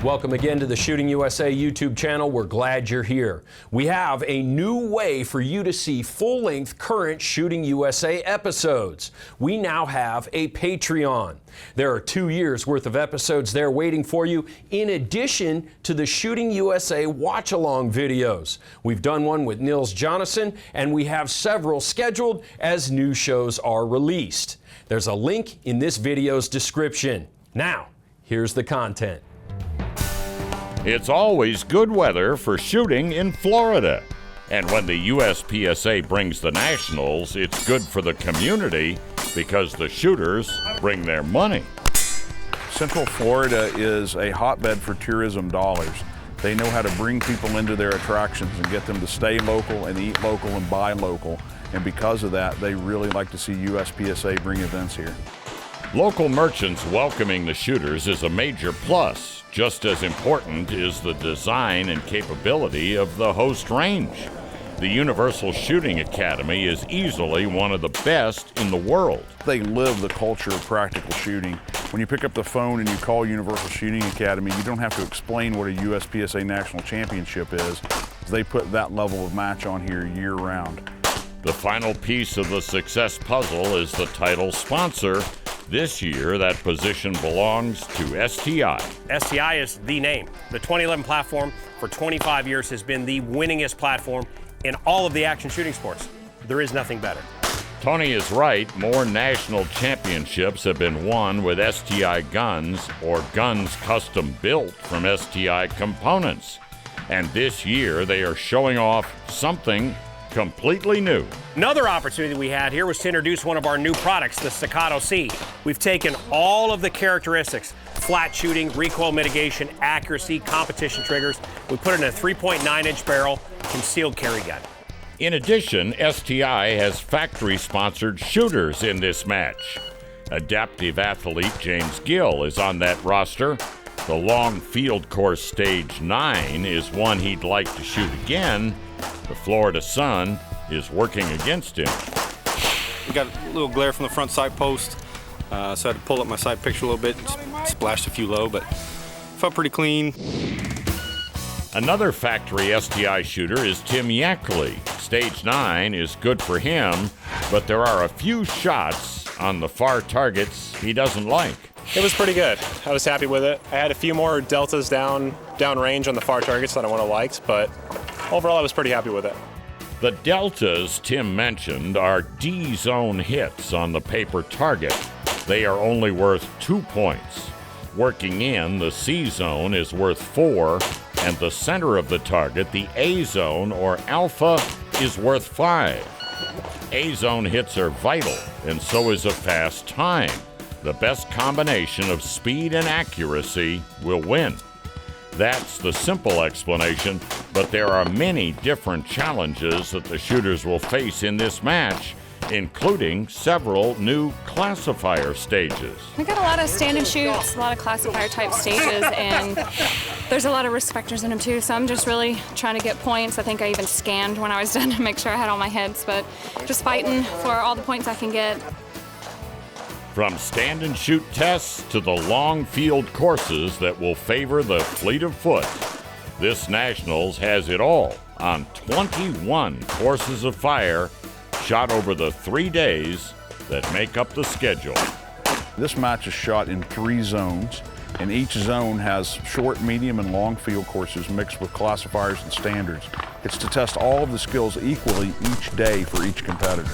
Welcome again to the Shooting USA YouTube channel. We're glad you're here. We have a new way for you to see full-length current Shooting USA episodes. We now have a Patreon. There are 2 years worth of episodes there waiting for you, in addition to the Shooting USA watch-along videos. We've done one with Nils Jonasson, and we have several scheduled as new shows are released. There's a link in this video's description. Now, here's the content. It's always good weather for shooting in Florida. And when the USPSA brings the Nationals, it's good for the community because the shooters bring their money. Central Florida is a hotbed for tourism dollars. They know how to bring people into their attractions and get them to stay local and eat local and buy local. And because of that, they really like to see USPSA bring events here. Local merchants welcoming the shooters is a major plus. Just as important is the design and capability of the host range. The Universal Shooting Academy is easily one of the best in the world. They live the culture of practical shooting. When you pick up the phone and you call Universal Shooting Academy, you don't have to explain what a USPSA National Championship is. They put that level of match on here year-round. The final piece of the success puzzle is the title sponsor. This year, that position belongs to STI. STI is the name. The 2011 platform for 25 years has been the winningest platform in all of the action shooting sports. There is nothing better. Tony is right. More national championships have been won with STI guns or guns custom built from STI components. And this year, they are showing off something completely new. Another opportunity we had here was to introduce one of our new products, the Staccato C. We've taken all of the characteristics, flat shooting, recoil mitigation, accuracy, competition triggers. We put it in a 3.9-inch barrel concealed carry gun. In addition, STI has factory-sponsored shooters in this match. Adaptive athlete James Gill is on that roster. The long field course Stage 9 is one he'd like to shoot again. The Florida sun is working against him. We got a little glare from the front sight post, so I had to pull up my sight picture a little bit, splashed a few low, but felt pretty clean. Another factory STI shooter is Tim Yackley. Stage 9 is good for him, but there are a few shots on the far targets he doesn't like. It was pretty good. I was happy with it. I had a few more deltas down range on the far targets that I would have liked, but overall I was pretty happy with it. The deltas Tim mentioned are D-zone hits on the paper target. They are only worth 2 points. Working in, the C-zone is worth 4, and the center of the target, the A-zone or alpha, is worth 5. A-zone hits are vital, and so is a fast time. The best combination of speed and accuracy will win. That's the simple explanation, but there are many different challenges that the shooters will face in this match, including several new classifier stages. We got a lot of stand and shoots, a lot of classifier type stages, and there's a lot of risk factors in them too, so I'm just really trying to get points. I think I even scanned when I was done to make sure I had all my hits, but just fighting for all the points I can get. From stand and shoot tests to the long field courses that will favor the fleet of foot, this Nationals has it all on 21 courses of fire shot over the 3 days that make up the schedule. This match is shot in 3 zones, and each zone has short, medium, and long field courses mixed with classifiers and standards. It's to test all of the skills equally each day for each competitor.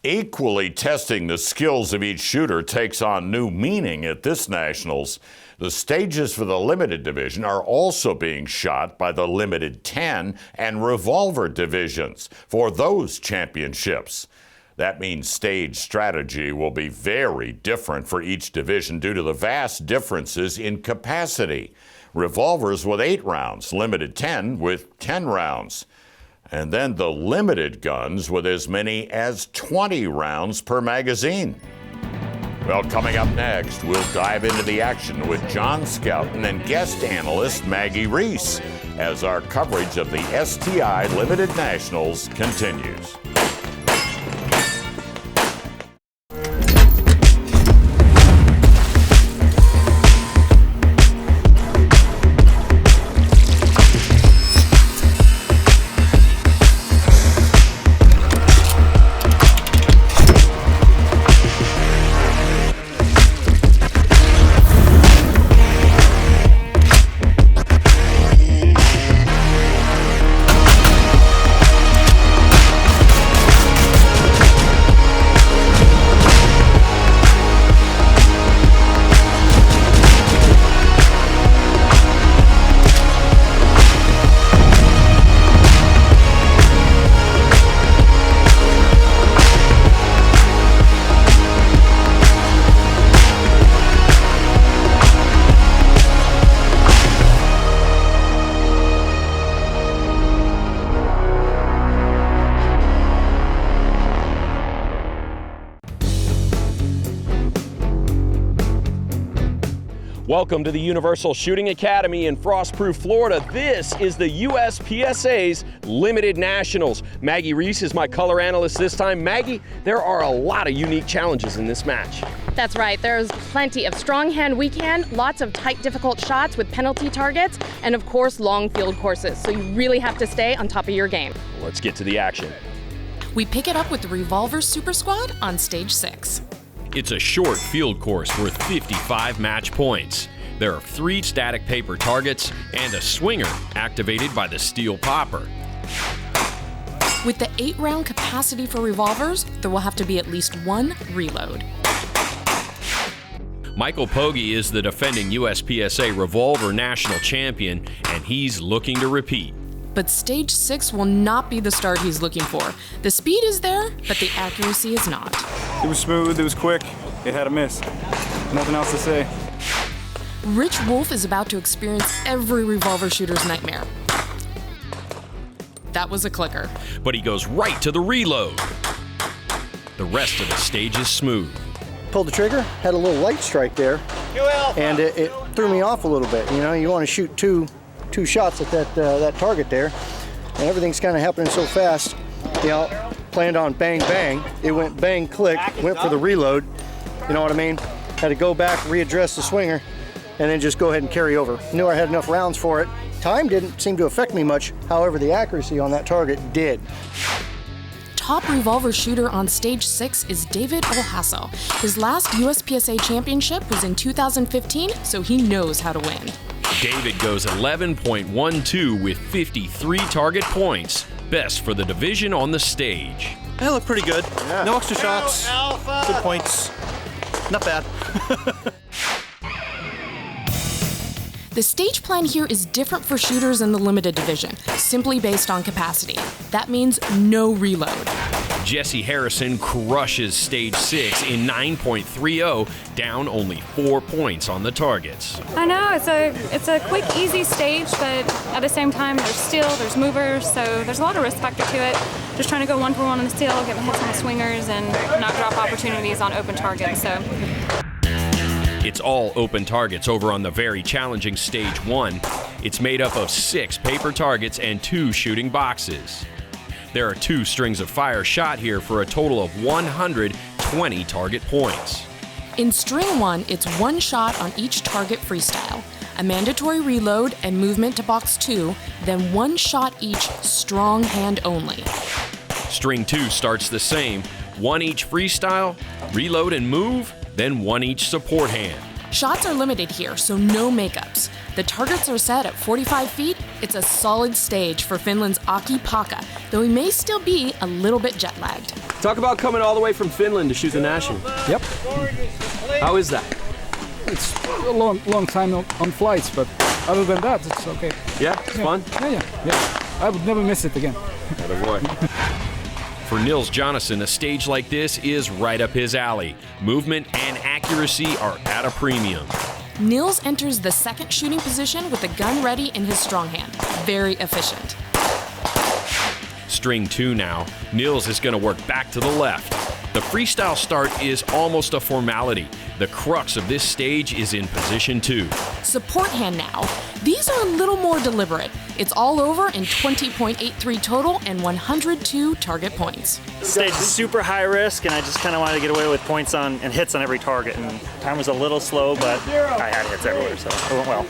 Equally testing the skills of each shooter takes on new meaning at this Nationals. The stages for the limited division are also being shot by the limited 10 and revolver divisions for those championships. That means stage strategy will be very different for each division due to the vast differences in capacity. Revolvers with 8 rounds, limited 10 with 10 rounds. And then the limited guns with as many as 20 rounds per magazine. Well, coming up next, we'll dive into the action with John Skelton and guest analyst Maggie Reese as our coverage of the STI Limited Nationals continues. Welcome to the Universal Shooting Academy in Frostproof, Florida. This is the USPSA's Limited Nationals. Maggie Reese is my color analyst this time. Maggie, there are a lot of unique challenges in this match. That's right. There's plenty of strong hand, weak hand, lots of tight, difficult shots with penalty targets, and of course, long field courses. So you really have to stay on top of your game. Let's get to the action. We pick it up with the Revolver Super Squad on stage 6. It's a short field course worth 55 match points. There are 3 static paper targets and a swinger activated by the steel popper. With the 8-round capacity for revolvers, there will have to be at least 1 reload. Michael Pogge is the defending USPSA Revolver National Champion, and he's looking to repeat. But stage 6 will not be the start he's looking for. The speed is there, but the accuracy is not. It was smooth, it was quick, it had a miss. Nothing else to say. Rich Wolf is about to experience every revolver shooter's nightmare. That was a clicker. But he goes right to the reload. The rest of the stage is smooth. Pulled the trigger, had a little light strike there, and it threw me off a little bit. You know, you want to shoot two shots at that target there, and everything's kind of happening so fast. You know, planned on bang bang, it went bang click, went for the reload. You know what I mean? Had to go back, readdress the swinger, and then just go ahead and carry over. Knew I had enough rounds for it. Time didn't seem to affect me much. However, the accuracy on that target did. Top revolver shooter on stage 6 is David Olhasso. His last USPSA championship was in 2015, so he knows how to win. David goes 11.12 with 53 target points. Best for the division on the stage. They look pretty good. Yeah. No extra shots. Good points. Not bad. The stage plan here is different for shooters in the limited division, simply based on capacity. That means no reload. Jesse Harrison crushes stage 6 in 9.30, down only 4 points on the targets. I know, it's a quick, easy stage, but at the same time, there's steel, there's movers, so there's a lot of risk factor to it. Just trying to go 1 for 1 on the steel, get hits on the swingers, and not drop opportunities on open targets. So. It's all open targets over on the very challenging stage 1. It's made up of 6 paper targets and 2 shooting boxes. There are 2 strings of fire shot here for a total of 120 target points. In string 1, it's 1 shot on each target freestyle, a mandatory reload and movement to box 2, then 1 shot each strong hand only. String 2 starts the same, 1 each freestyle, reload and move, then 1 each support hand. Shots are limited here, so no makeups. The targets are set at 45 feet. It's a solid stage for Finland's Aki Paka, though he may still be a little bit jet lagged. Talk about coming all the way from Finland to shoot the National. Yep. How is that? It's a long time on flights, but other than that, it's okay. Yeah, it's fun? Yeah. I would never miss it again. Atta boy. For Nils Jonasson, a stage like this is right up his alley. Movement and accuracy are at a premium. Nils enters the second shooting position with the gun ready in his strong hand. Very efficient. String 2 now. Nils is going to work back to the left. The freestyle start is almost a formality. The crux of this stage is in position 2. Support hand now. These are a little more deliberate. It's all over in 20.83 total and 102 target points. Stage is super high risk, and I just kind of wanted to get away with points on and hits on every target. And time was a little slow, but I had hits everywhere, so it went well.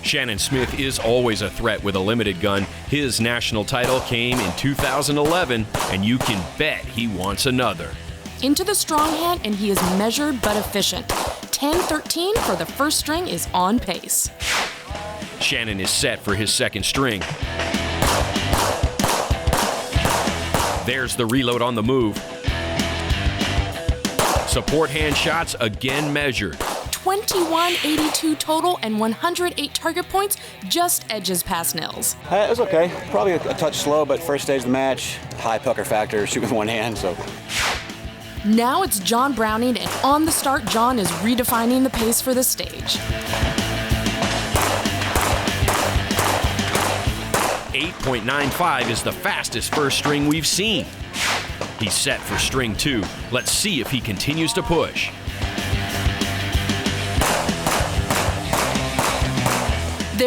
Shannon Smith is always a threat with a limited gun. His national title came in 2011, and you can bet he wants another. Into the strong hand, and he is measured but efficient. 10-13 for the first string is on pace. Shannon is set for his second string. There's the reload on the move. Support hand shots again measured. 21.82 total and 108 target points, just edges past Nils. It was okay. Probably a touch slow, but first stage of the match, high pucker factor, shooting with 1 hand, so. Now it's John Browning, and on the start, John is redefining the pace for the stage. 8.95 is the fastest first string we've seen. He's set for string 2. Let's see if he continues to push.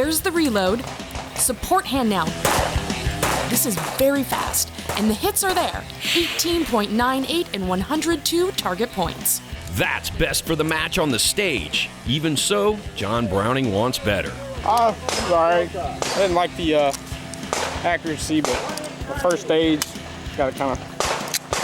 There's the reload. Support hand now. This is very fast, and the hits are there. 18.98 and 102 target points. That's best for the match on the stage. Even so, John Browning wants better. Sorry. I didn't like the accuracy, but the first stage, got to kind of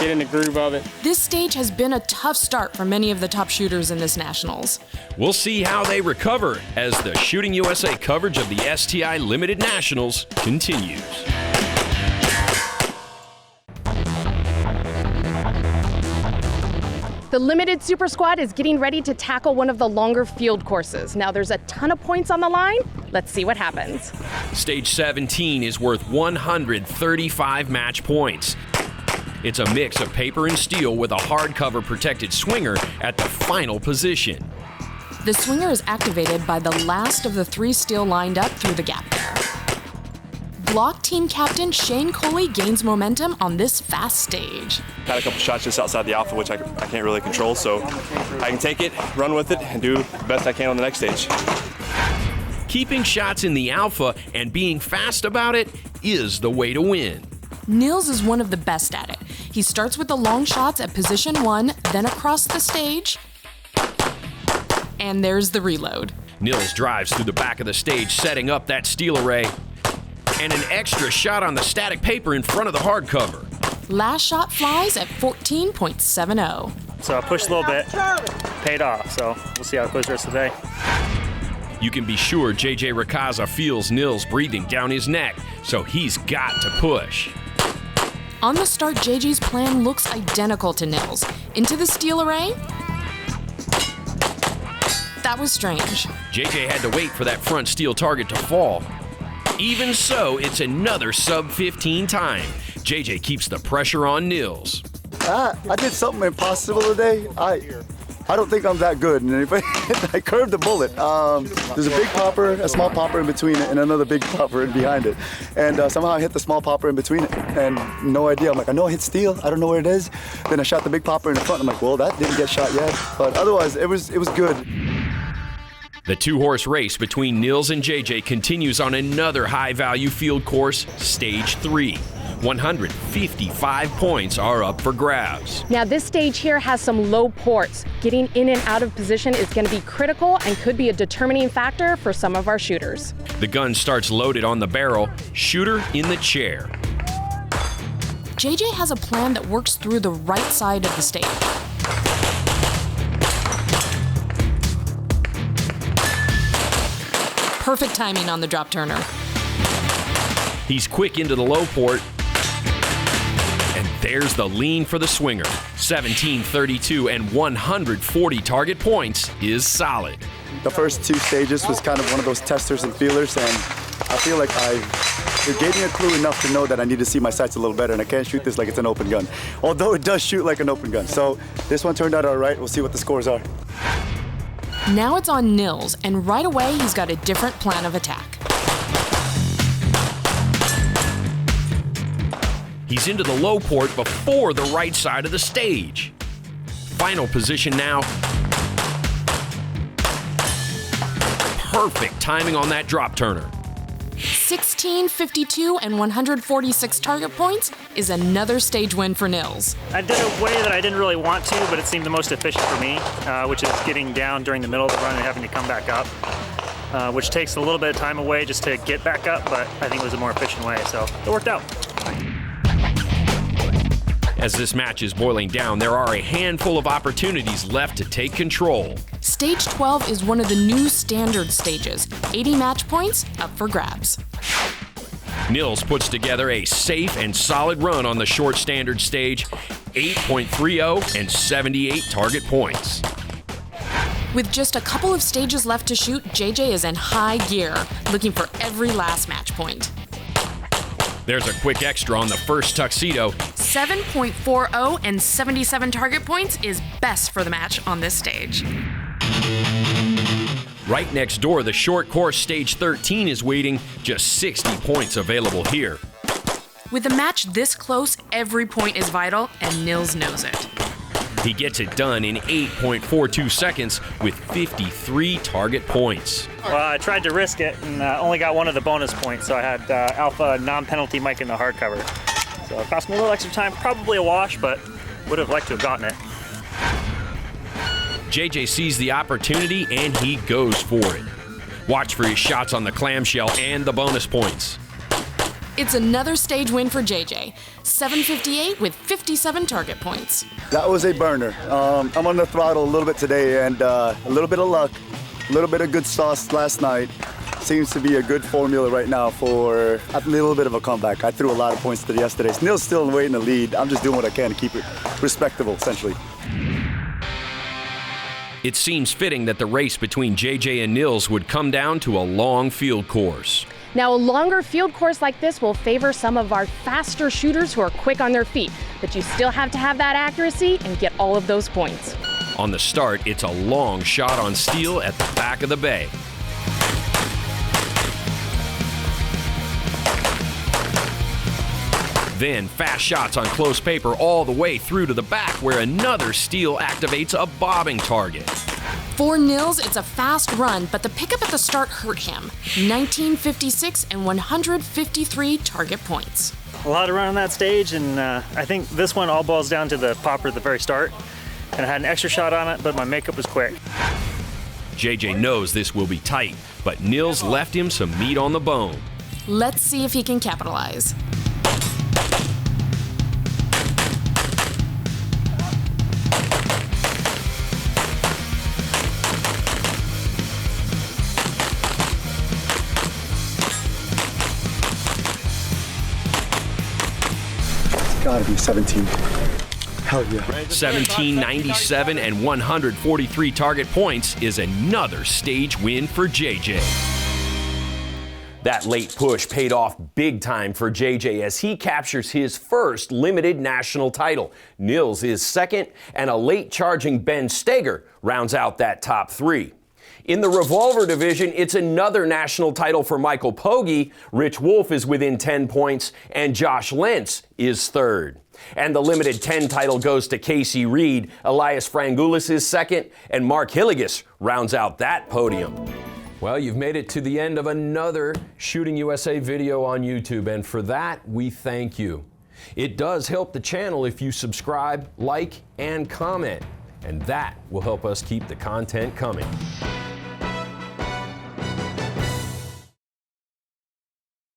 get in the groove of it. This stage has been a tough start for many of the top shooters in this Nationals. We'll see how they recover as the Shooting USA coverage of the STI Limited Nationals continues. The Limited Super Squad is getting ready to tackle one of the longer field courses. Now there's a ton of points on the line. Let's see what happens. Stage 17 is worth 135 match points. It's a mix of paper and steel with a hardcover protected swinger at the final position. The swinger is activated by the last of the 3 steel lined up through the gap there. Block team captain Shane Coley gains momentum on this fast stage. Had a couple shots just outside the alpha, which I can't really control, so I can take it, run with it, and do the best I can on the next stage. Keeping shots in the alpha and being fast about it is the way to win. Nils is one of the best at it. He starts with the long shots at position 1, then across the stage, and there's the reload. Nils drives through the back of the stage, setting up that steel array, and an extra shot on the static paper in front of the hardcover. Last shot flies at 14.70. So I pushed a little bit, paid off, so we'll see how it goes the rest of the day. You can be sure JJ Racaza feels Nils breathing down his neck, so he's got to push. On the start, JJ's plan looks identical to Nils. Into the steel array. That was strange. JJ had to wait for that front steel target to fall. Even so, it's another sub-15 time. JJ keeps the pressure on Nils. I did something impossible today. I don't think I'm that good. And I curved the bullet. There's a big popper, a small popper in between it, and another big popper in behind it. And somehow I hit the small popper in between it, and no idea. I'm like, I know I hit steel. I don't know where it is. Then I shot the big popper in the front. I'm like, well, that didn't get shot yet. But otherwise, it was good. The 2-horse race between Nils and JJ continues on another high-value field course, Stage 3. 155 points are up for grabs. Now this stage here has some low ports. Getting in and out of position is going to be critical and could be a determining factor for some of our shooters. The gun starts loaded on the barrel, shooter in the chair. JJ has a plan that works through the right side of the stage. Perfect timing on the drop turner. He's quick into the low port. And there's the lean for the swinger. 1732 and 140 target points is solid. The first 2 stages was kind of one of those testers and feelers, and I feel like it gave me a clue enough to know that I need to see my sights a little better, and I can't shoot this like it's an open gun. Although it does shoot like an open gun. So this one turned out all right. We'll see what the scores are. Now it's on Nils, and right away he's got a different plan of attack. He's into the low port before the right side of the stage. Final position now. Perfect timing on that drop turner. 16, 52, and 146 target points is another stage win for Nils. I did a way that I didn't really want to, but it seemed the most efficient for me, which is getting down during the middle of the run and having to come back up, which takes a little bit of time away just to get back up, but I think it was a more efficient way, so it worked out. As this match is boiling down, there are a handful of opportunities left to take control. Stage 12 is one of the new standard stages. 80 match points up for grabs. Nils puts together a safe and solid run on the short standard stage, 8.30 and 78 target points. With just a couple of stages left to shoot, JJ is in high gear, looking for every last match point. There's a quick extra on the first tuxedo. 7.40 and 77 target points is best for the match on this stage. Right next door, the short course stage 13 is waiting, just 60 points available here. With a match this close, every point is vital, and Nils knows it. He gets it done in 8.42 seconds with 53 target points. Well, I tried to risk it and only got one of the bonus points, so I had Alpha non-penalty mic in the hardcover. So it cost me a little extra time, probably a wash, but would have liked to have gotten it. JJ sees the opportunity and he goes for it. Watch for his shots on the clamshell and the bonus points. It's another stage win for JJ. 758 with 57 target points. That was a burner. I'm on the throttle a little bit today, and a little bit of luck, a little bit of good sauce last night. Seems to be a good formula right now for a little bit of a comeback. I threw a lot of points to the yesterday. Neil's still waiting to lead. I'm just doing what I can to keep it respectable, essentially. It seems fitting that the race between JJ and Nils would come down to a long field course. Now, a longer field course like this will favor some of our faster shooters who are quick on their feet, but you still have to have that accuracy and get all of those points. On the start, it's a long shot on steel at the back of the bay. Then fast shots on close paper all the way through to the back where another steel activates a bobbing target. For Nils, it's a fast run, but the pickup at the start hurt him. 1956 and 153 target points. A lot of run on that stage, and I think this one all boils down to the popper at the very start. And I had an extra shot on it, but my makeup was quick. JJ knows this will be tight, but Nils left him some meat on the bone. Let's see if he can capitalize. Gotta be 17. Hell yeah. 1797 and 143 target points is another stage win for JJ. That late push paid off big time for JJ as he captures his first limited national title. Nils is second, and a late charging Ben Steger rounds out that top three. In the revolver division, it's another national title for Michael Pogge. Rich Wolf is within 10 points, and Josh Lentz is third. And the limited 10 title goes to Casey Reed. Elias Frangoulis is second, and Mark Hillegas rounds out that podium. Well, you've made it to the end of another Shooting USA video on YouTube, and for that, we thank you. It does help the channel if you subscribe, like, and comment, and that will help us keep the content coming.